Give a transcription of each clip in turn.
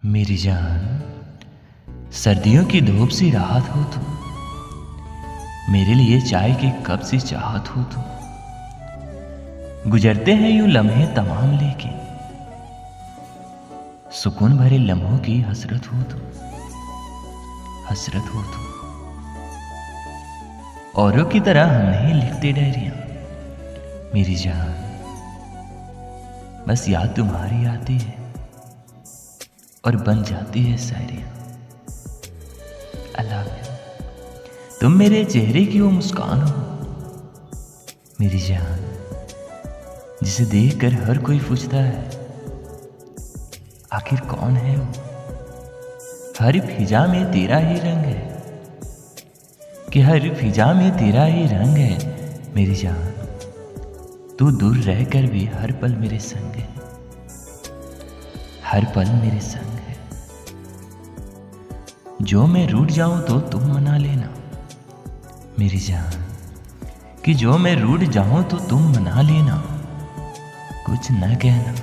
मेरी जान, सर्दियों की धूप सी राहत हो तुम, मेरे लिए चाय की कप सी चाहत हो तुम। गुजरते हैं यूं लम्हे तमाम लेके, सुकून भरे लम्हों की हसरत हो तुम, हसरत हो तुम। औरों की तरह हम नहीं लिखते डायरियां, मेरी जान, बस याद तुम्हारी आती है और बन जाती है शायरियां। अल्लाह, तुम मेरे चेहरे की वो मुस्कान हो, मेरी जान, जिसे देखकर हर कोई पूछता है आखिर कौन है वो। हर फिजा में तेरा ही रंग है, कि हर फिजा में तेरा ही रंग है, मेरी जान, तू दूर रहकर भी हर पल मेरे संग है, हर पल मेरे संग है। जो मैं रूठ जाऊं तो तुम मना लेना, मेरी जान, कि जो मैं रूठ जाऊं तो तुम मना लेना। कुछ न कहना,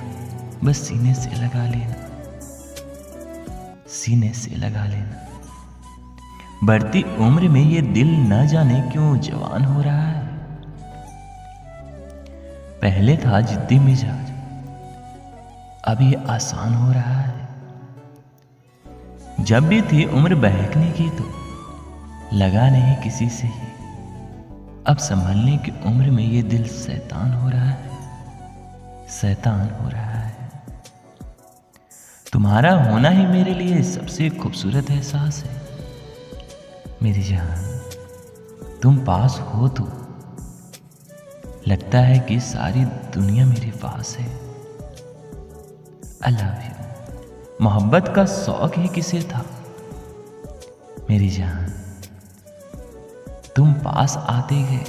बस सीने से लगा लेना, सीने से लगा लेना। बढ़ती उम्र में ये दिल न जाने क्यों जवान हो रहा है। पहले था जिद्दी मिजाज, अब ये आसान हो रहा है। जब भी थी उम्र बहकने की तो लगा नहीं किसी से ही, अब संभलने की उम्र में ये दिल शैतान हो रहा है, शैतान हो रहा है। तुम्हारा होना ही मेरे लिए सबसे खूबसूरत एहसास है, मेरी जान, तुम पास हो तो लगता है कि सारी दुनिया मेरे पास है। I love you. मोहब्बत का शौक ही किसे था, मेरी जान, तुम पास आते गए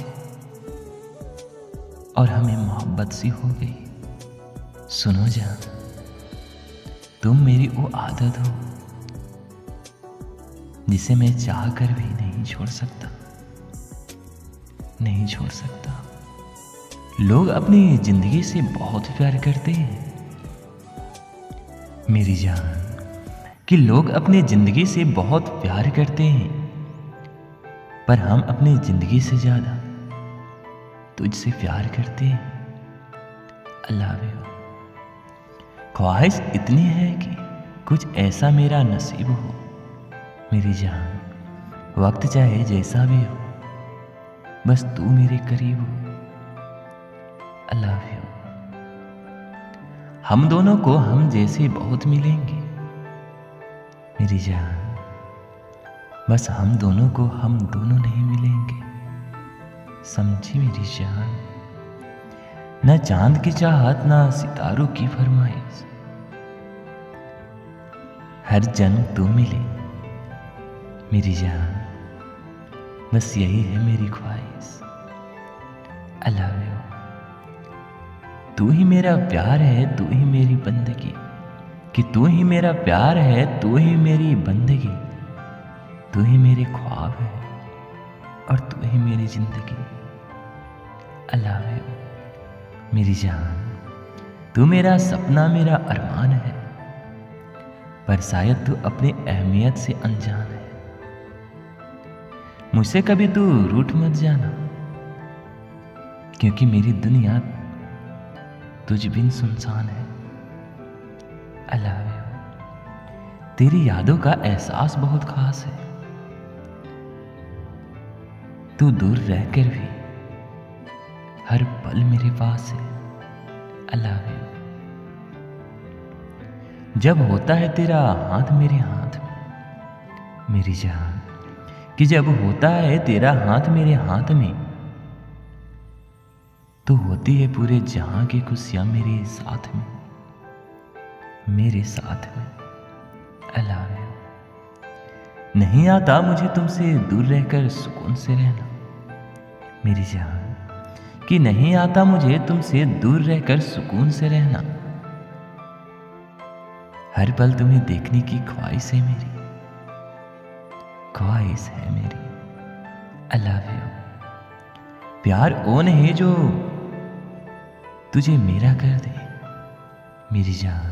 और हमें मोहब्बत सी हो गई। सुनो जान, तुम मेरी वो आदत हो जिसे मैं चाह कर भी नहीं छोड़ सकता, नहीं छोड़ सकता। लोग अपनी जिंदगी से बहुत प्यार करते हैं, मेरी जान, कि लोग अपनी जिंदगी से बहुत प्यार करते हैं, पर हम अपनी जिंदगी से ज्यादा तुझसे प्यार करते हैं। अल्लाह, ख्वाहिश इतनी है कि कुछ ऐसा मेरा नसीब हो, मेरी जान, वक्त चाहे जैसा भी हो, बस तू मेरे करीब हो। अल्लाह, हम दोनों को हम जैसे बहुत मिलेंगे, मेरी जान, बस हम दोनों को हम दोनों नहीं मिलेंगे, समझी मेरी जान। न चांद की चाहत, न सितारों की फरमाइश, हर जन्म तू मिले, मेरी जान, बस यही है मेरी ख्वाहिश। अल्लाह, तू ही मेरा प्यार है, तू ही मेरी बंदगी, कि तू ही मेरा प्यार है, तू ही मेरी बंदगी, तू ही मेरे ख्वाब है और तू ही मेरी जिंदगी। अल्लाह, मेरी जान, तू मेरा सपना, मेरा अरमान है, पर शायद तू अपनी अहमियत से अनजान है। मुझसे कभी तू रूठ मत जाना, क्योंकि मेरी दुनिया तुझ बिन सुनसान है। अल्लाह, तेरी यादों का एहसास बहुत खास है, तू दूर रहकर भी हर पल मेरे पास है। अल्लाह, जब होता है तेरा हाथ मेरे हाथ में, मेरी जान, कि जब होता है तेरा हाथ मेरे हाथ में, तो होती है पूरे जहां की खुशियां मेरे साथ में, मेरे साथ में। अल्लाह, नहीं आता मुझे तुमसे दूर रहकर सुकून से रहना, मेरी जान, कि नहीं आता मुझे तुमसे दूर रहकर सुकून से रहना। हर पल तुम्हें देखने की ख्वाहिश है मेरी, ख्वाहिश है मेरी। अल्लाह, प्यार वो नहीं जो तुझे मेरा कर दे, मेरी जान,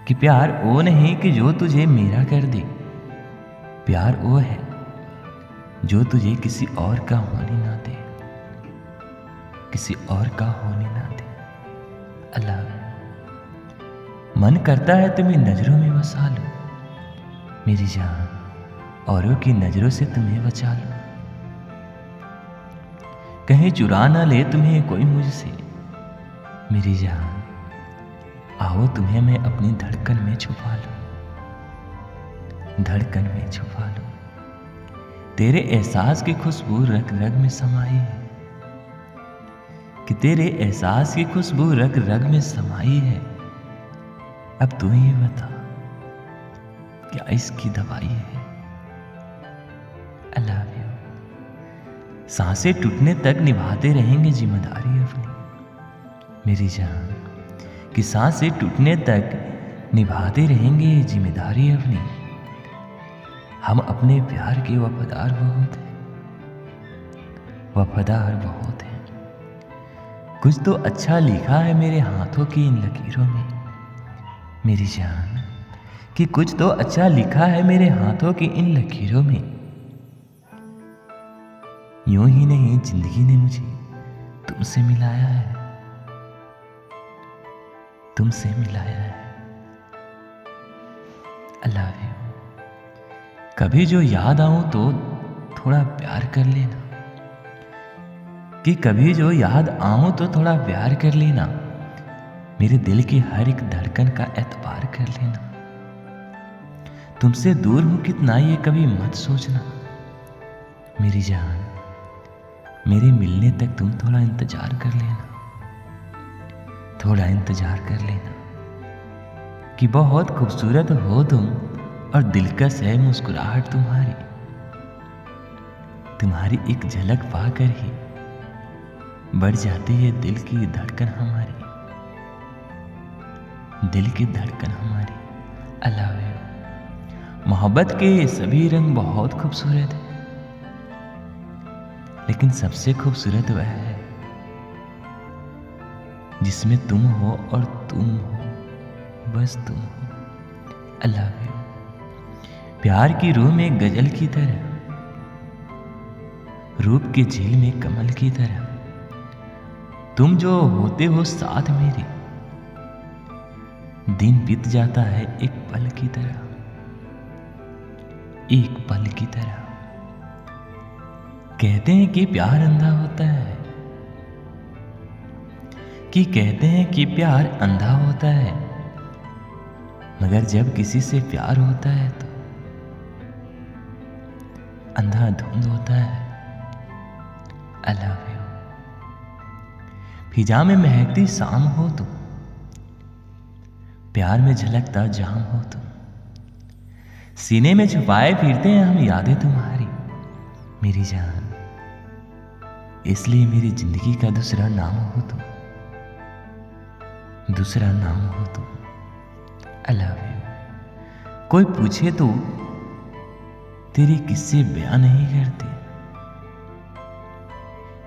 कि प्यार वो नहीं कि जो तुझे मेरा कर दे, प्यार वो है जो तुझे किसी और का होने ना दे, किसी और का होने ना दे। अल्लाह, मन करता है तुम्हें नजरों में बसा लो मेरी जान, औरों की नजरों से तुम्हें बचा लो। कहीं चुरा ना ले तुम्हें कोई मुझसे मेरी जान, आओ तुम्हें मैं अपनी धड़कन में छुपा लूं, धड़कन में छुपा लूं। तेरे एहसास की खुशबू रग रग में समाई है, कि तेरे एहसास की खुशबू रग रग में समाई है। अब तू ही बता क्या इसकी दवाई है। I love you. सांसें टूटने तक निभाते रहेंगे जिम्मेदारी अपनी मेरी जान, कि सांसें टूटने तक निभाते रहेंगे जिम्मेदारी अपनी। हम अपने प्यार के वफादार बहुत हैं, वफादार बहुत हैं। कुछ तो अच्छा लिखा है मेरे हाथों की इन लकीरों में मेरी जान, कि कुछ तो अच्छा लिखा है मेरे हाथों की इन लकीरों में। यूं ही नहीं जिंदगी ने मुझे तुमसे मिलाया है, तुमसे मिलाया है। I love you. कभी जो याद आऊं तो थोड़ा प्यार कर लेना, कि कभी जो याद आऊं तो थोड़ा प्यार कर लेना। मेरे दिल की हर एक धड़कन का एतबार कर लेना। तुमसे दूर हूं कितना ये कभी मत सोचना मेरी जान, मेरे मिलने तक तुम थोड़ा इंतजार कर लेना, थोड़ा इंतजार कर लेना। कि बहुत खूबसूरत हो तुम और दिलकश है मुस्कुराहट तुम्हारी, तुम्हारी एक झलक पाकर ही बढ़ जाती है दिल की धड़कन हमारी, दिल की धड़कन हमारी। I love you. मोहब्बत के सभी रंग बहुत खूबसूरत है, लेकिन सबसे खूबसूरत वह है जिसमें तुम हो और तुम हो, बस तुम हो। I love you. प्यार की रूह में गजल की तरह, रूप की झील में कमल की तरह, तुम जो होते हो साथ मेरे, दिन बीत जाता है एक पल की तरह, एक पल की तरह। कहते हैं कि प्यार अंधा होता है, कि कहते हैं कि प्यार अंधा होता है, मगर जब किसी से प्यार होता है तो अंधाधुंध होता है। I love you. फिजा में महकती शाम हो तुम, प्यार में झलकता जाम हो तुम, सीने में छुपाए फिरते हैं हम यादें तुम्हारी मेरी जान, इसलिए मेरी जिंदगी का दूसरा नाम हो तुम, दूसरा नाम हो तुम। I love you. कोई पूछे तो तेरे किस्से बयान नहीं करते,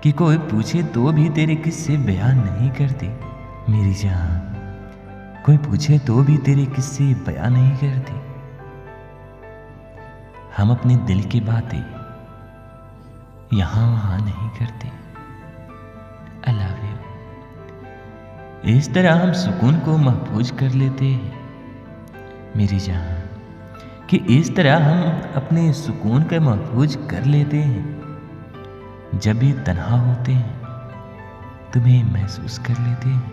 कि कोई पूछे तो भी तेरे किस्से बयान नहीं करते मेरी जान, कोई पूछे तो भी तेरे किस्से बयान नहीं करते। हम अपने दिल की बातें यहां वहां नहीं करते। I love you. इस तरह हम सुकून को महफूज कर लेते हैं मेरी जान, कि इस तरह हम अपने सुकून का महफूज कर लेते हैं। जब भी तन्हा होते हैं तुम्हें महसूस कर लेते हैं,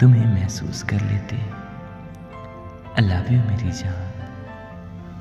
तुम्हें महसूस कर लेते हैं। आई लव यू मेरी जान।